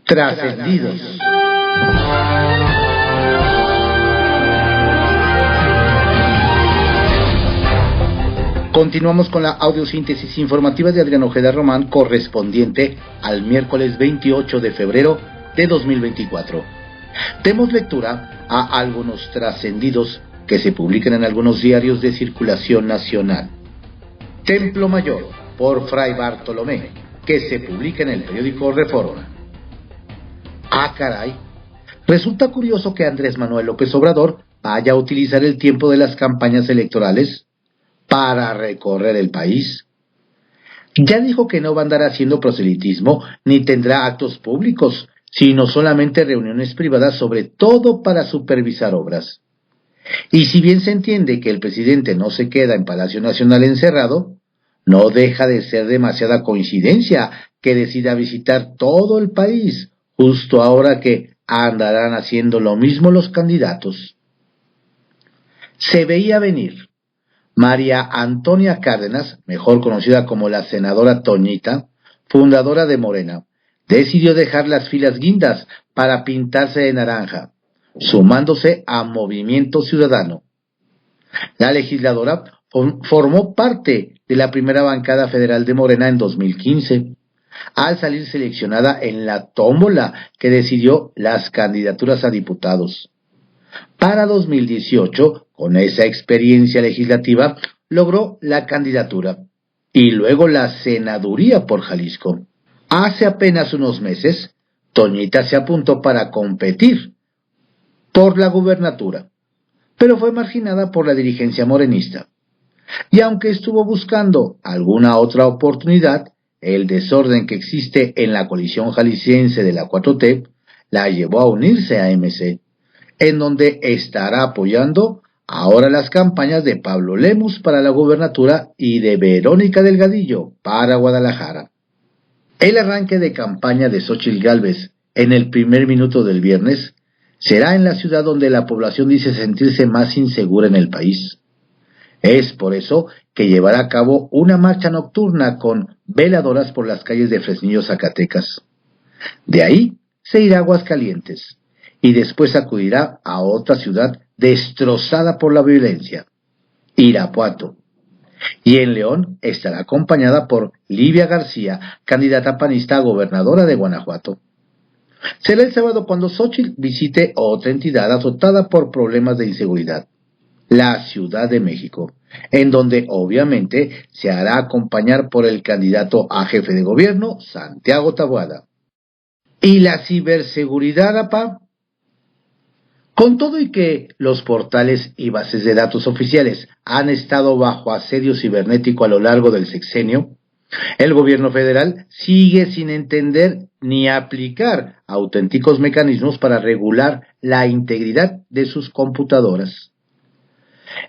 Trascendidos. Continuamos con la audiosíntesis informativa de Adrián Ojeda Román, correspondiente al miércoles 28 de febrero de 2024. Demos lectura a algunos trascendidos que se publican en algunos diarios de circulación nacional. Templo Mayor, por Fray Bartolomé, que se publica en el periódico Reforma. Ah, caray. Resulta curioso que Andrés Manuel López Obrador vaya a utilizar el tiempo de las campañas electorales para recorrer el país. Ya dijo que no va a andar haciendo proselitismo ni tendrá actos públicos, sino solamente reuniones privadas, sobre todo para supervisar obras. Y si bien se entiende que el presidente no se queda en Palacio Nacional encerrado, no deja de ser demasiada coincidencia que decida visitar todo el país, justo ahora que andarán haciendo lo mismo los candidatos. Se veía venir. María Antonia Cárdenas, mejor conocida como la senadora Toñita, fundadora de Morena, decidió dejar las filas guindas para pintarse de naranja, sumándose a Movimiento Ciudadano. La legisladora formó parte de la primera bancada federal de Morena en 2015, al salir seleccionada en la tómbola que decidió las candidaturas a diputados. Para 2018, con esa experiencia legislativa, logró la candidatura y luego la senaduría por Jalisco. Hace apenas unos meses, Toñita se apuntó para competir por la gubernatura, pero fue marginada por la dirigencia morenista. Y aunque estuvo buscando alguna otra oportunidad, el desorden que existe en la coalición jalisciense de la 4T la llevó a unirse a MC, en donde estará apoyando ahora las campañas de Pablo Lemus para la gubernatura y de Verónica Delgadillo para Guadalajara. El arranque de campaña de Xóchitl Gálvez en el primer minuto del viernes será en la ciudad donde la población dice sentirse más insegura en el país. Es por eso que llevará a cabo una marcha nocturna con veladoras por las calles de Fresnillo, Zacatecas. De ahí se irá a Aguascalientes y después acudirá a otra ciudad destrozada por la violencia, Irapuato. Y en León estará acompañada por Livia García, candidata panista a gobernadora de Guanajuato. Será el sábado cuando Xóchitl visite otra entidad azotada por problemas de inseguridad, la Ciudad de México, en donde obviamente se hará acompañar por el candidato a jefe de gobierno, Santiago Taboada. ¿Y la ciberseguridad, apá? Con todo y que los portales y bases de datos oficiales han estado bajo asedio cibernético a lo largo del sexenio, el gobierno federal sigue sin entender ni aplicar auténticos mecanismos para regular la integridad de sus computadoras.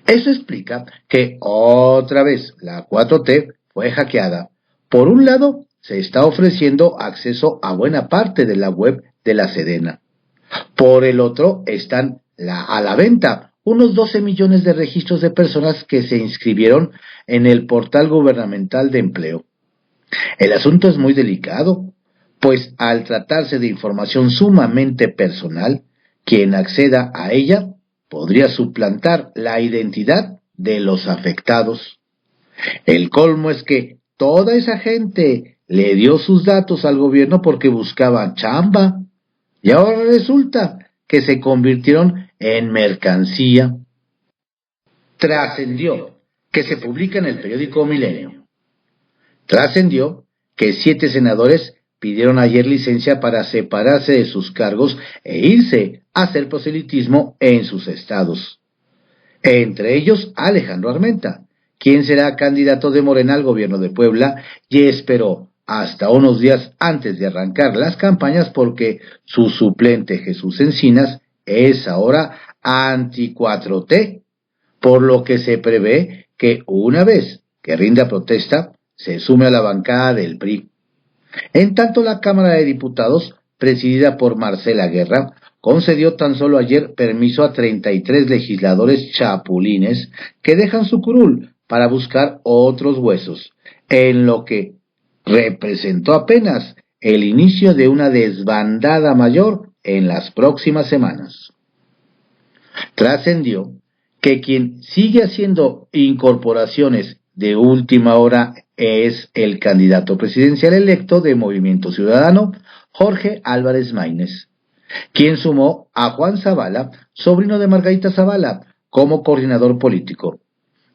Eso explica que otra vez la 4T fue hackeada. Por un lado, se está ofreciendo acceso a buena parte de la web de la Sedena. Por el otro, están a la venta unos 12 millones de registros de personas que se inscribieron en el portal gubernamental de empleo. El asunto es muy delicado, pues al tratarse de información sumamente personal, quien acceda a ella podría suplantar la identidad de los afectados. El colmo es que toda esa gente le dio sus datos al gobierno porque buscaban chamba, y ahora resulta que se convirtieron en mercancía. Trascendió, que se publica en el periódico Milenio. Trascendió que 7 senadores pidieron ayer licencia para separarse de sus cargos e irse a hacer proselitismo en sus estados. Entre ellos Alejandro Armenta, quien será candidato de Morena al gobierno de Puebla y esperó hasta unos días antes de arrancar las campañas porque su suplente Jesús Encinas es ahora anti-4T, por lo que se prevé que una vez que rinda protesta se sume a la bancada del PRI. En tanto, la Cámara de Diputados, presidida por Marcela Guerra, concedió tan solo ayer permiso a 33 legisladores chapulines que dejan su curul para buscar otros huesos, en lo que representó apenas el inicio de una desbandada mayor en las próximas semanas. Trascendió que quien sigue haciendo incorporaciones de última hora es el candidato presidencial electo de Movimiento Ciudadano, Jorge Álvarez Maínez, quien sumó a Juan Zavala, sobrino de Margarita Zavala, como coordinador político,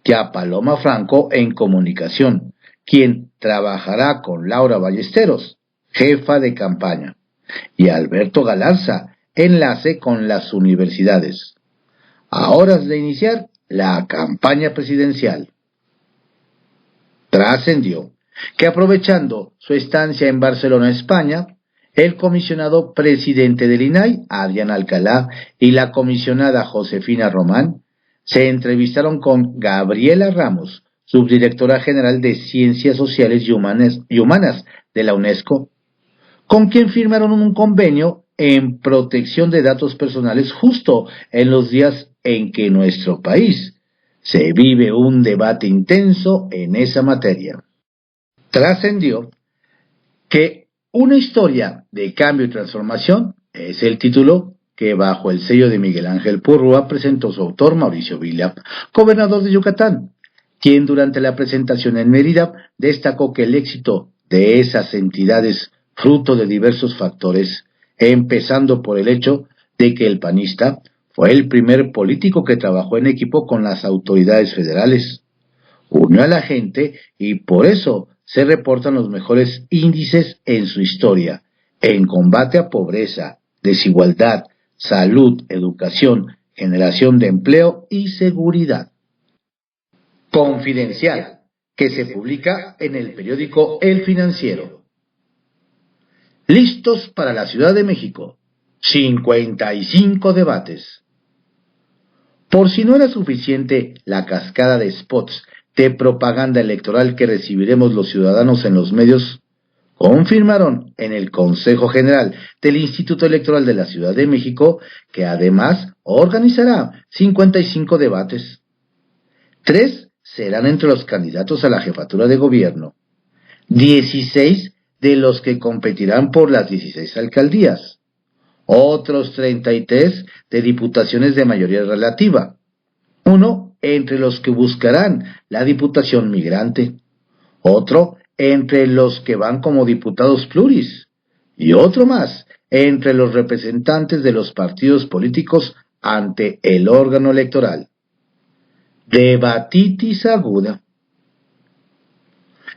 y a Paloma Franco en comunicación, quien trabajará con Laura Ballesteros, jefa de campaña, y a Alberto Galarza, enlace con las universidades, a horas de iniciar la campaña presidencial. Trascendió que, aprovechando su estancia en Barcelona, España, el comisionado presidente del INAI, Adrián Alcalá, y la comisionada Josefina Román se entrevistaron con Gabriela Ramos, subdirectora general de Ciencias Sociales y Humanas de la UNESCO, con quien firmaron un convenio en protección de datos personales justo en los días en que nuestro país se vive un debate intenso en esa materia. Trascendió que una historia de cambio y transformación es el título que bajo el sello de Miguel Ángel Purrúa presentó su autor Mauricio Vila, gobernador de Yucatán, quien durante la presentación en Mérida destacó que el éxito de esas entidades fruto de diversos factores, empezando por el hecho de que el panista fue el primer político que trabajó en equipo con las autoridades federales, unió a la gente y por eso se reportan los mejores índices en su historia, en combate a pobreza, desigualdad, salud, educación, generación de empleo y seguridad. Confidencial, que se publica en el periódico El Financiero. Listos para la Ciudad de México. 55 debates. Por si no era suficiente la cascada de spots de propaganda electoral que recibiremos los ciudadanos en los medios, confirmaron en el Consejo General del Instituto Electoral de la Ciudad de México que además organizará 55 debates. 3 serán entre los candidatos a la jefatura de gobierno, 16 de los que competirán por las 16 alcaldías, otros 33 de diputaciones de mayoría relativa, uno entre los que buscarán la diputación migrante, otro entre los que van como diputados pluris, y otro más entre los representantes de los partidos políticos ante el órgano electoral. Debatitis aguda.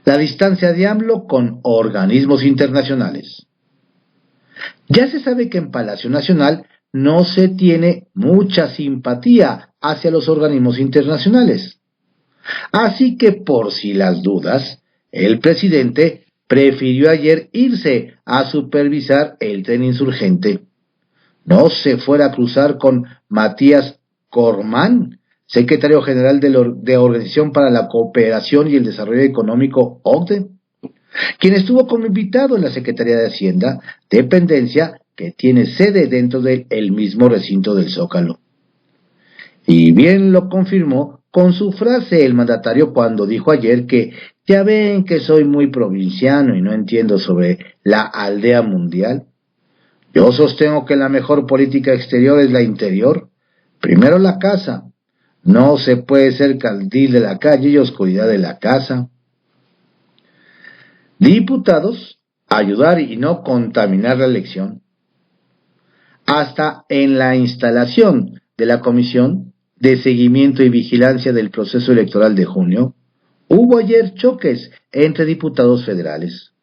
La distancia de AMLO con organismos internacionales. Ya se sabe que en Palacio Nacional no se tiene mucha simpatía hacia los organismos internacionales. Así que por si las dudas, el presidente prefirió ayer irse a supervisar el tren insurgente. No se fuera a cruzar con Matías Cormán, secretario general de Organización para la Cooperación y el Desarrollo Económico, OCDE, quien estuvo como invitado en la Secretaría de Hacienda, dependencia que tiene sede dentro del mismo recinto del Zócalo. Y bien lo confirmó con su frase el mandatario cuando dijo ayer que ya ven que soy muy provinciano y no entiendo sobre la aldea mundial. Yo sostengo que la mejor política exterior es la interior. Primero la casa. No se puede ser candil de la calle y oscuridad de la casa. Diputados, ayudar y no contaminar la elección. Hasta en la instalación de la Comisión de Seguimiento y Vigilancia del Proceso Electoral de junio, hubo ayer choques entre diputados federales.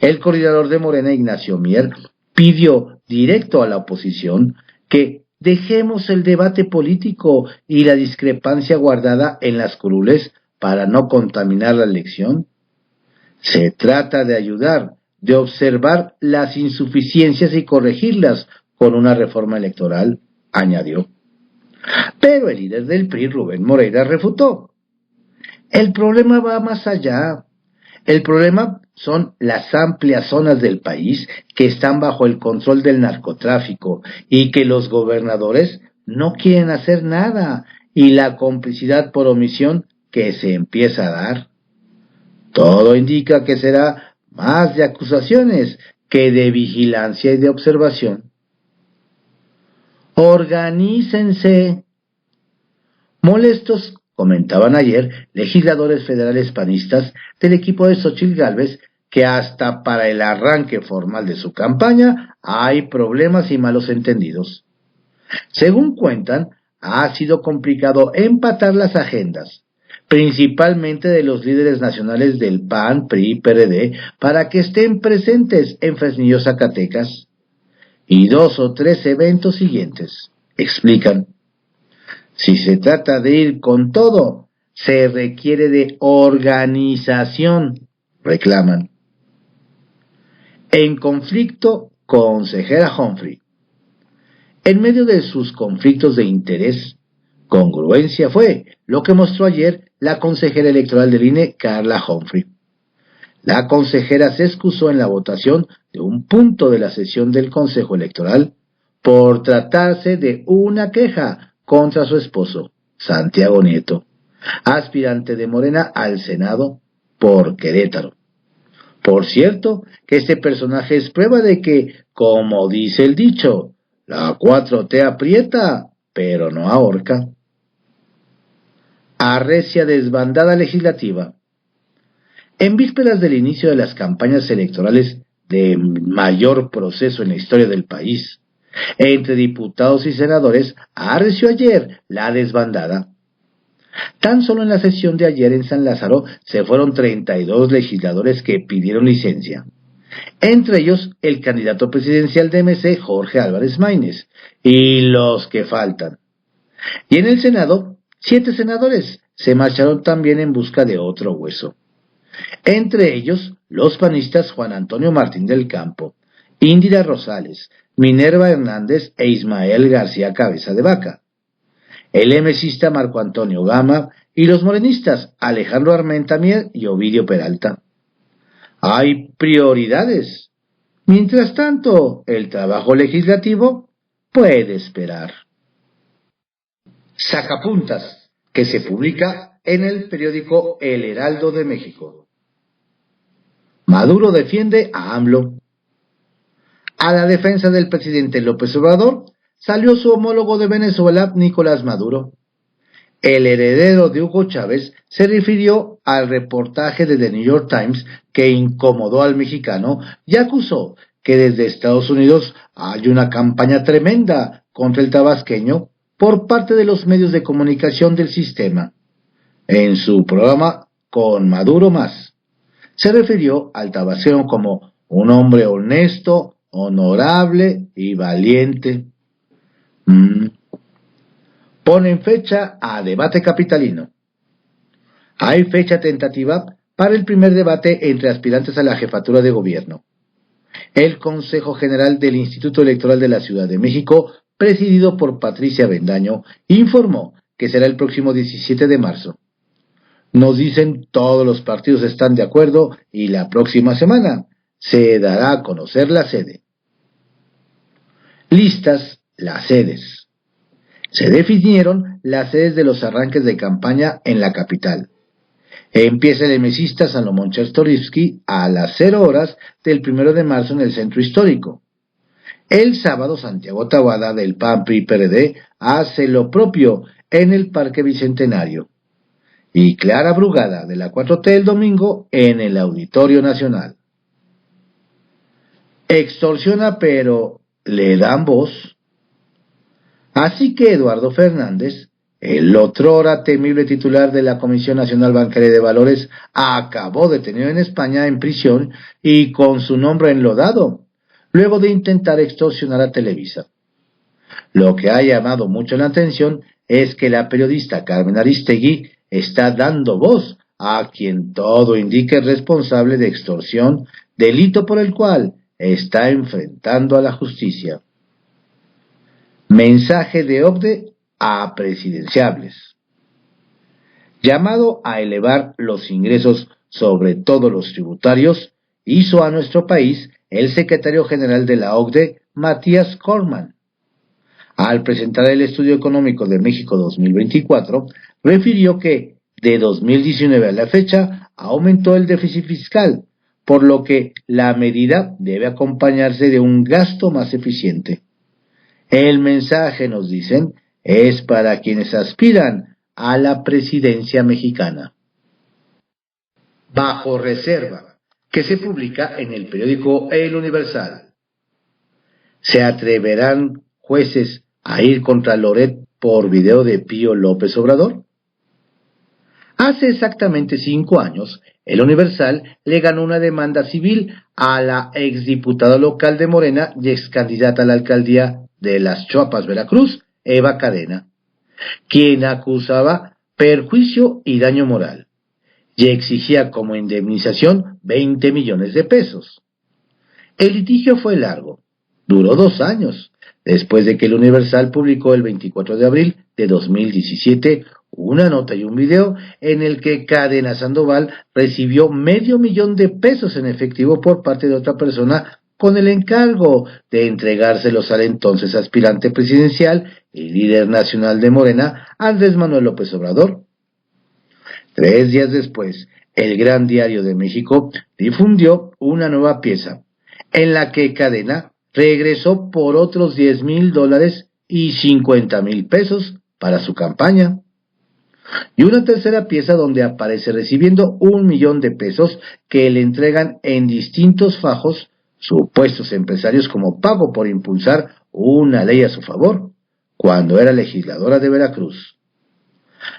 El coordinador de Morena, Ignacio Mier, pidió directo a la oposición que dejemos el debate político y la discrepancia guardada en las curules para no contaminar la elección. Se trata de ayudar, de observar las insuficiencias y corregirlas con una reforma electoral, añadió. Pero el líder del PRI, Rubén Moreira, refutó. El problema va más allá. El problema son las amplias zonas del país que están bajo el control del narcotráfico y que los gobernadores no quieren hacer nada y la complicidad por omisión que se empieza a dar. Todo indica que será más de acusaciones que de vigilancia y de observación. Organícense. Molestos, comentaban ayer legisladores federales panistas del equipo de Xóchitl Gálvez, que hasta para el arranque formal de su campaña hay problemas y malos entendidos. Según cuentan, ha sido complicado empatar las agendas, principalmente de los líderes nacionales del PAN, PRI y PRD, para que estén presentes en Fresnillo, Zacatecas, y 2 o 3 eventos siguientes. Explican: si se trata de ir con todo, se requiere de organización, reclaman. En conflicto, consejera Humphrey. En medio de sus conflictos de interés, congruencia fue lo que mostró ayer la consejera electoral del INE, Carla Humphrey. La consejera se excusó en la votación de un punto de la sesión del Consejo Electoral por tratarse de una queja contra su esposo, Santiago Nieto, aspirante de Morena al Senado por Querétaro. Por cierto, que este personaje es prueba de que, como dice el dicho, la 4T aprieta, pero no ahorca. Arrecia desbandada legislativa. En vísperas del inicio de las campañas electorales de mayor proceso en la historia del país, entre diputados y senadores, arreció ayer la desbandada. Tan solo en la sesión de ayer en San Lázaro se fueron 32 legisladores que pidieron licencia. Entre ellos, el candidato presidencial de MC, Jorge Álvarez Maínez, y los que faltan. Y en el Senado, 7 senadores se marcharon también en busca de otro hueso. Entre ellos, los panistas Juan Antonio Martín del Campo, Indira Rosales, Minerva Hernández e Ismael García Cabeza de Vaca, el MCista Marco Antonio Gama y los morenistas Alejandro Armenta Mier y Ovidio Peralta. Hay prioridades. Mientras tanto, el trabajo legislativo puede esperar. Sacapuntas, que se publica en el periódico El Heraldo de México. Maduro defiende a AMLO. A la defensa del presidente López Obrador salió su homólogo de Venezuela, Nicolás Maduro. El heredero de Hugo Chávez se refirió al reportaje de The New York Times que incomodó al mexicano y acusó que desde Estados Unidos hay una campaña tremenda contra el tabasqueño por parte de los medios de comunicación del sistema. En su programa Con Maduro Más, se refirió al tabasqueño como un hombre honesto, honorable y valiente. Ponen fecha a debate capitalino. Hay fecha tentativa para el primer debate entre aspirantes a la jefatura de gobierno. El Consejo General del Instituto Electoral de la Ciudad de México, presidido por Patricia Bendaño, informó que será el próximo 17 de marzo. Nos dicen todos los partidos están de acuerdo y la próxima semana se dará a conocer la sede. Listas las sedes. Se definieron las sedes de los arranques de campaña en la capital. Empieza el mesista Salomón Chertorivsky a las 0 horas del 1 de marzo en el Centro Histórico. El sábado, Santiago Taboada del PAN PRI PRD hace lo propio en el Parque Bicentenario. Y Clara Brugada de la 4T el domingo en el Auditorio Nacional. Extorsiona, pero ¿le dan voz? Así que Eduardo Fernández, el otrora temible titular de la Comisión Nacional Bancaria de Valores, acabó detenido en España en prisión y con su nombre enlodado, luego de intentar extorsionar a Televisa. Lo que ha llamado mucho la atención es que la periodista Carmen Aristegui está dando voz a quien todo indica es responsable de extorsión, delito por el cual está enfrentando a la justicia. Mensaje de OCDE a presidenciables. Llamado a elevar los ingresos, sobre todo los tributarios, hizo a nuestro país el secretario general de la OCDE, Matías Corman. Al presentar el Estudio Económico de México 2024, refirió que de 2019 a la fecha aumentó el déficit fiscal, por lo que la medida debe acompañarse de un gasto más eficiente. El mensaje, nos dicen, es para quienes aspiran a la presidencia mexicana. Bajo reserva, que se publica en el periódico El Universal. ¿Se atreverán jueces a ir contra Loret por video de Pío López Obrador? Hace exactamente 5 años, El Universal le ganó una demanda civil a la exdiputada local de Morena y excandidata a la alcaldía de Las Chuapas, Veracruz, Eva Cadena, quien acusaba perjuicio y daño moral, y exigía como indemnización 20 millones de pesos. El litigio fue largo, duró 2 años, después de que El Universal publicó el 24 de abril de 2017 una nota y un video en el que Cadena Sandoval recibió $500,000 de pesos en efectivo por parte de otra persona con el encargo de entregárselos al entonces aspirante presidencial y líder nacional de Morena, Andrés Manuel López Obrador. 3 días después, el Gran Diario de México difundió una nueva pieza, en la que Cadena regresó por otros $10,000 y 50,000 pesos para su campaña. Y una tercera pieza donde aparece recibiendo 1,000,000 de pesos que le entregan en distintos fajos supuestos empresarios como pago por impulsar una ley a su favor, cuando era legisladora de Veracruz.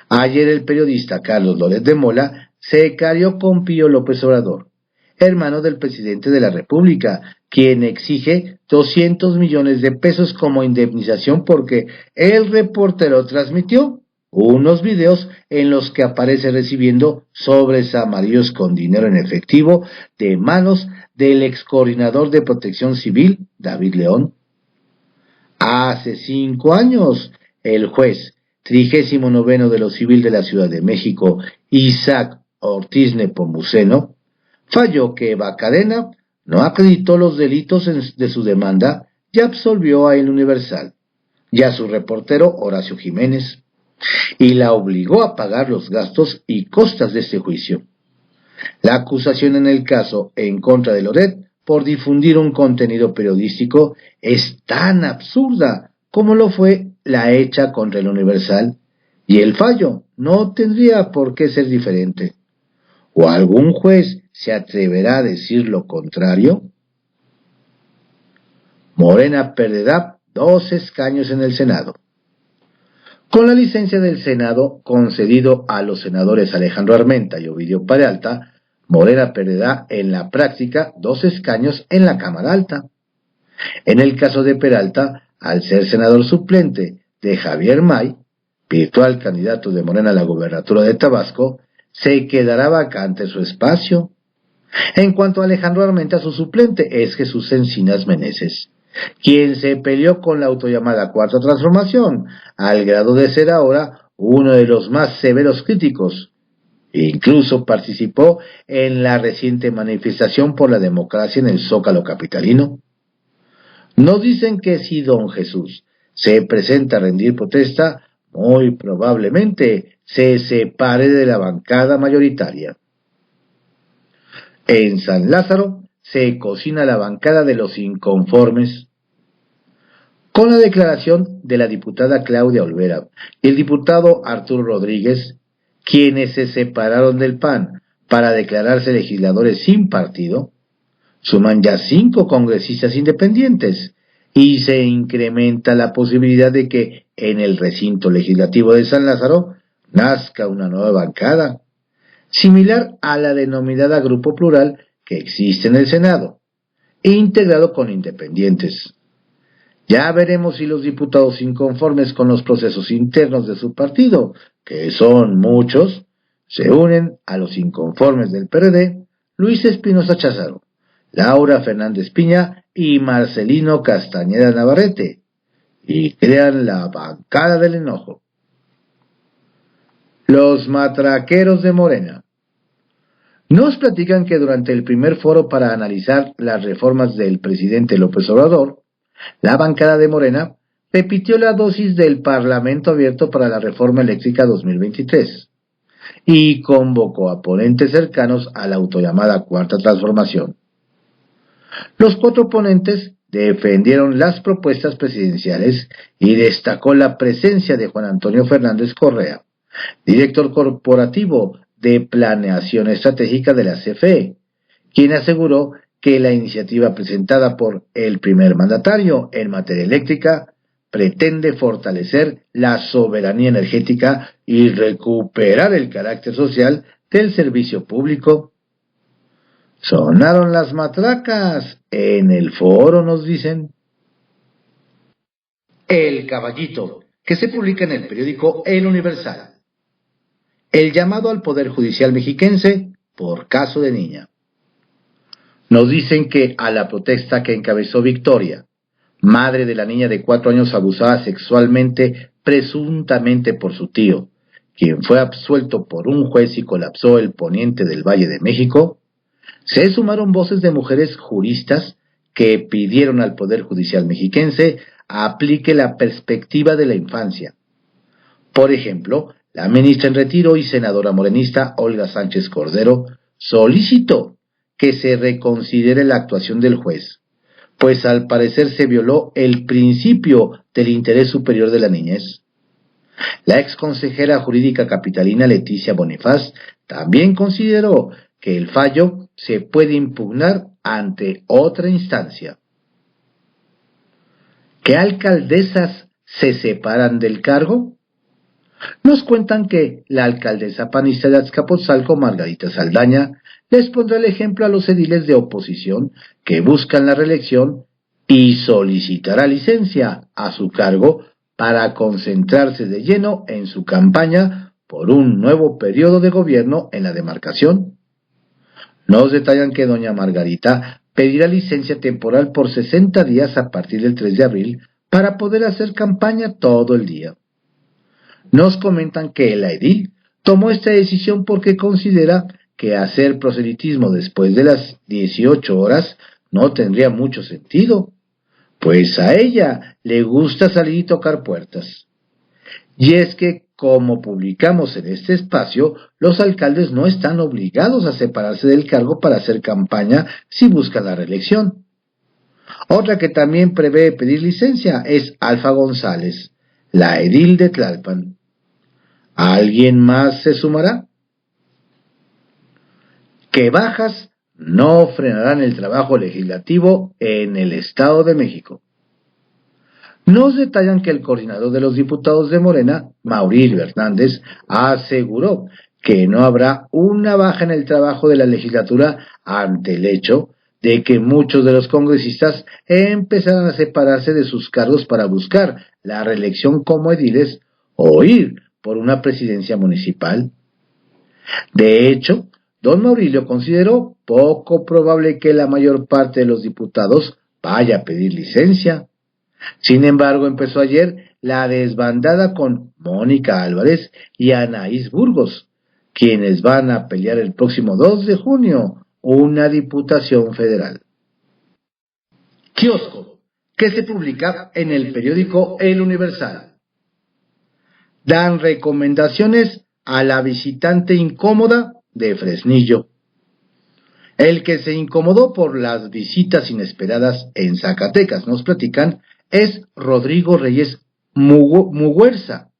Ayer el periodista Carlos Loret de Mola se carió con Pío López Obrador, hermano del presidente de la República, quien exige 200 millones de pesos como indemnización porque el reportero transmitió unos videos en los que aparece recibiendo sobres amarillos con dinero en efectivo de manos del ex coordinador de Protección Civil, David León. Hace 5 años, el juez 39º de lo civil de la Ciudad de México, Isaac Ortiz Nepomuceno, falló que Eva Cadena no acreditó los delitos de su demanda y absolvió a El Universal y a su reportero Horacio Jiménez, y la obligó a pagar los gastos y costas de este juicio. La acusación en el caso en contra de Loret por difundir un contenido periodístico es tan absurda como lo fue la hecha contra El Universal, y el fallo no tendría por qué ser diferente. ¿O algún juez se atreverá a decir lo contrario? Morena perderá 2 escaños en el Senado. Con la licencia del Senado concedido a los senadores Alejandro Armenta y Ovidio Peralta, Morena perderá en la práctica 2 escaños en la Cámara Alta. En el caso de Peralta, al ser senador suplente de Javier May, virtual candidato de Morena a la gubernatura de Tabasco, se quedará vacante su espacio. En cuanto a Alejandro Armenta, su suplente es Jesús Encinas Meneses, quien se peleó con la autollamada Cuarta Transformación, al grado de ser ahora uno de los más severos críticos. Incluso participó en la reciente manifestación por la democracia en el Zócalo capitalino. Nos dicen que si don Jesús se presenta a rendir protesta, muy probablemente se separe de la bancada mayoritaria. En San Lázaro se cocina la bancada de los inconformes. Con la declaración de la diputada Claudia Olvera y el diputado Arturo Rodríguez, quienes se separaron del PAN para declararse legisladores sin partido, suman ya 5 congresistas independientes y se incrementa la posibilidad de que en el recinto legislativo de San Lázaro nazca una nueva bancada, similar a la denominada Grupo Plural que existe en el Senado, integrado con independientes. Ya veremos si los diputados inconformes con los procesos internos de su partido, que son muchos, se unen a los inconformes del PRD, Luis Espinosa Cházaro, Laura Fernández Piña y Marcelino Castañeda Navarrete, y crean la bancada del enojo. Los matraqueros de Morena. Nos platican que durante el primer foro para analizar las reformas del presidente López Obrador, la bancada de Morena repitió la dosis del Parlamento Abierto para la Reforma Eléctrica 2023. y convocó a ponentes cercanos a la autollamada Cuarta Transformación. Los 4 ponentes defendieron las propuestas presidenciales y destacó la presencia de Juan Antonio Fernández Correa, director corporativo de Planeación Estratégica de la CFE, quien aseguró que la iniciativa presentada por el primer mandatario en materia eléctrica pretende fortalecer la soberanía energética y recuperar el carácter social del servicio público. Sonaron las matracas en el foro, nos dicen. El Caballito, que se publica en el periódico El Universal. El llamado al Poder Judicial mexiquense por caso de niña. Nos dicen que a la protesta que encabezó Victoria, madre de la niña de 4 años abusada sexualmente presuntamente por su tío, quien fue absuelto por un juez y colapsó el poniente del Valle de México, se sumaron voces de mujeres juristas que pidieron al Poder Judicial mexiquense aplique la perspectiva de la infancia. Por ejemplo, la ministra en retiro y senadora morenista Olga Sánchez Cordero solicitó que se reconsidere la actuación del juez, pues al parecer se violó el principio del interés superior de la niñez. La ex consejera jurídica capitalina Leticia Bonifaz también consideró que el fallo se puede impugnar ante otra instancia. ¿Qué alcaldesas se separan del cargo? Nos cuentan que la alcaldesa panista de Azcapotzalco, Margarita Saldaña, les pondrá el ejemplo a los ediles de oposición que buscan la reelección y solicitará licencia a su cargo para concentrarse de lleno en su campaña por un nuevo periodo de gobierno en la demarcación. Nos detallan que doña Margarita pedirá licencia temporal por 60 días a partir del 3 de abril para poder hacer campaña todo el día. Nos comentan que la edil tomó esta decisión porque considera que hacer proselitismo después de las 18 horas no tendría mucho sentido, pues a ella le gusta salir y tocar puertas. Y es que, como publicamos en este espacio, los alcaldes no están obligados a separarse del cargo para hacer campaña si buscan la reelección. Otra que también prevé pedir licencia es Alfa González, la edil de Tlalpan. ¿Alguien más se sumará? Que bajas no frenarán el trabajo legislativo en el Estado de México. Nos detallan que el coordinador de los diputados de Morena, Maurilio Hernández, aseguró que no habrá una baja en el trabajo de la legislatura ante el hecho de que muchos de los congresistas empezarán a separarse de sus cargos para buscar la reelección como ediles o ir por una presidencia municipal. De hecho, don Maurilio consideró poco probable que la mayor parte de los diputados vaya a pedir licencia. Sin embargo, empezó ayer la desbandada con Mónica Álvarez y Anaís Burgos, quienes van a pelear el próximo 2 de junio una diputación federal. Kiosco, que se publica en el periódico El Universal. Dan recomendaciones a la visitante incómoda de Fresnillo. El que se incomodó por las visitas inesperadas en Zacatecas, nos platican, es Rodrigo Reyes Muguerza,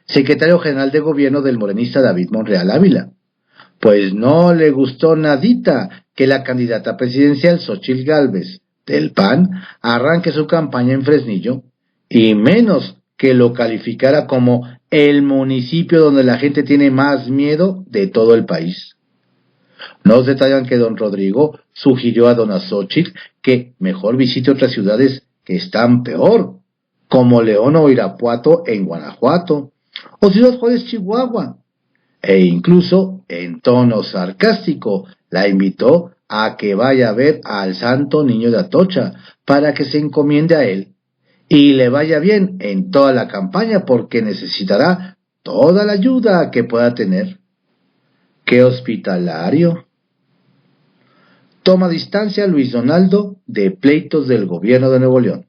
secretario general de gobierno del morenista David Monreal Ávila, pues no le gustó nadita que la candidata presidencial Xóchitl Gálvez del PAN arranque su campaña en Fresnillo, y menos que lo calificara como el municipio donde la gente tiene más miedo de todo el país. Nos detallan que don Rodrigo sugirió a dona Xóchitl que mejor visite otras ciudades que están peor, como León o Irapuato en Guanajuato, o Ciudad Juárez, Chihuahua, e incluso en tono sarcástico la invitó a que vaya a ver al Santo Niño de Atocha para que se encomiende a él y le vaya bien en toda la campaña porque necesitará toda la ayuda que pueda tener. ¡Qué hospitalario! Toma distancia Luis Donaldo de pleitos del gobierno de Nuevo León.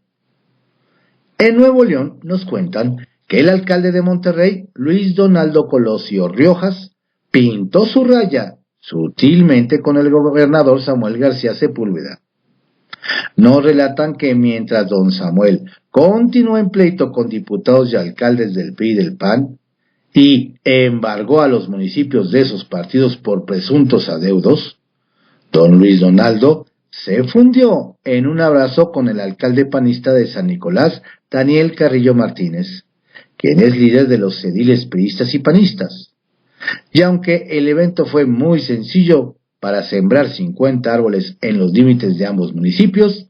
En Nuevo León nos cuentan que el alcalde de Monterrey, Luis Donaldo Colosio Riojas, pintó su raya sutilmente con el gobernador Samuel García Sepúlveda. Nos relatan que mientras don Samuel continuó en pleito con diputados y alcaldes del PRI y del PAN, y embargó a los municipios de esos partidos por presuntos adeudos, don Luis Donaldo se fundió en un abrazo con el alcalde panista de San Nicolás, Daniel Carrillo Martínez, quien es líder de los ediles priistas y panistas. Y aunque el evento fue muy sencillo, para sembrar 50 árboles en los límites de ambos municipios,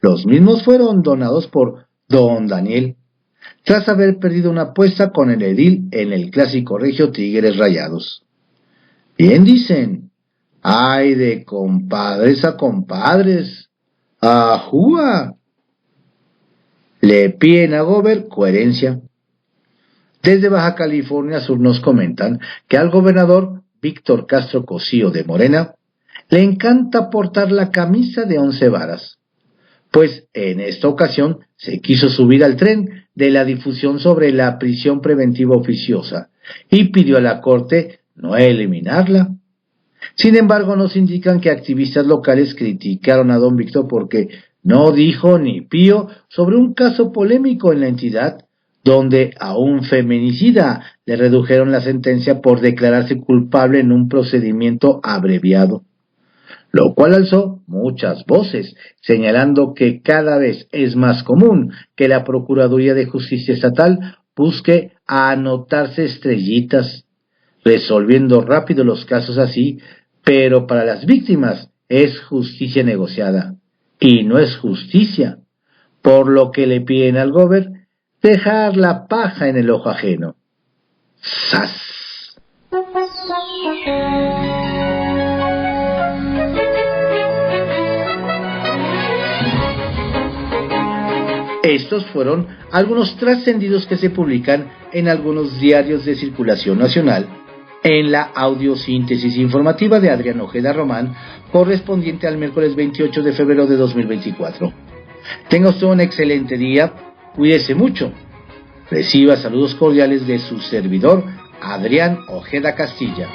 los mismos fueron donados por don Daniel, tras haber perdido una apuesta con el edil en el clásico regio Tigres Rayados. Bien dicen, ay de compadres a compadres, ¡ajúa! Le piden a Gober coherencia. Desde Baja California Sur nos comentan que al gobernador Víctor Castro Cosío de Morena le encanta portar la camisa de 11 varas, pues en esta ocasión se quiso subir al tren de la difusión sobre la prisión preventiva oficiosa y pidió a la Corte no eliminarla. Sin embargo, nos indican que activistas locales criticaron a don Víctor porque no dijo ni pío sobre un caso polémico en la entidad, donde a un feminicida le redujeron la sentencia por declararse culpable en un procedimiento abreviado, lo cual alzó muchas voces, señalando que cada vez es más común que la Procuraduría de Justicia Estatal busque anotarse estrellitas, resolviendo rápido los casos así, pero para las víctimas es justicia negociada, y no es justicia, por lo que le piden al gober dejar la paja en el ojo ajeno. ¡Sas! Estos fueron algunos trascendidos que se publican en algunos diarios de circulación nacional en la audiosíntesis informativa de Adrián Ojeda Román, correspondiente al miércoles 28 de febrero de 2024. Tenga usted un excelente día, cuídese mucho. Reciba saludos cordiales de su servidor, Adrián Ojeda Castilla.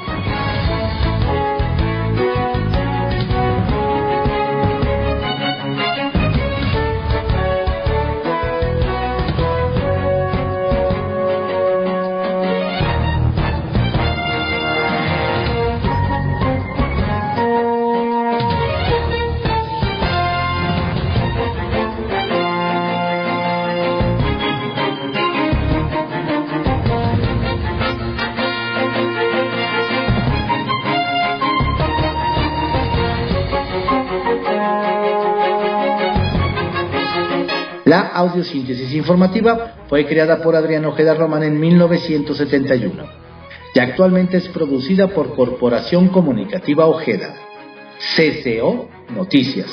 La audiosíntesis informativa fue creada por Adrián Ojeda Román en 1971 y actualmente es producida por Corporación Comunicativa Ojeda, CCO Noticias.